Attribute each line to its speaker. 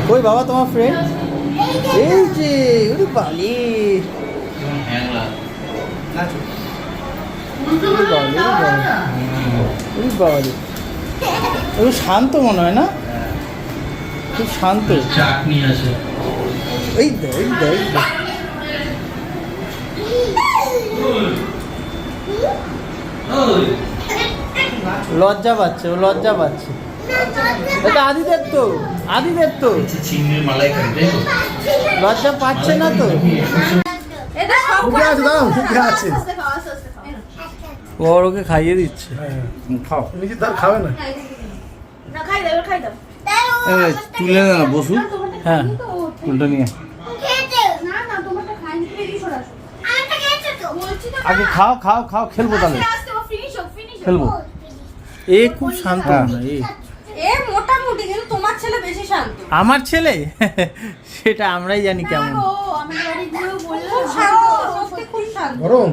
Speaker 1: কই বাবা তোমার ফ্রেন্ড? এই যে ওরে বালি শান্ত মনে হয় না, খুব শান্ত।
Speaker 2: চাটনি আছে,
Speaker 1: এই দেখ দেখ লজ্জা পাচ্ছে, ও লজ্জা পাচ্ছে। এটা আদিদের তো, আদিদের তো
Speaker 2: চিংড়ির মালাইকারি, তাই তো?
Speaker 1: লজ্জা পাচ্ছে না তো। ওর ওকে খাইয়ে দিচ্ছে।
Speaker 3: খাও, নিজে তার খাবে না।
Speaker 2: তুলে না বসু,
Speaker 1: হ্যাঁ
Speaker 2: তুলটা নিয়ে
Speaker 1: আগে খাও খাও খাও, খেলবো তাহলে খেলবো। এ খুব শান্ত না এ,
Speaker 4: মোটামুটি, কিন্তু তোমার ছেলে বেশি শান্ত।
Speaker 1: আমার ছেলে সেটা আমরাই জানি কেমন।
Speaker 4: আমাদের বাড়ি ঘুরেও বললো খুব শান্ত, সত্যি খুব শান্ত।
Speaker 3: গরম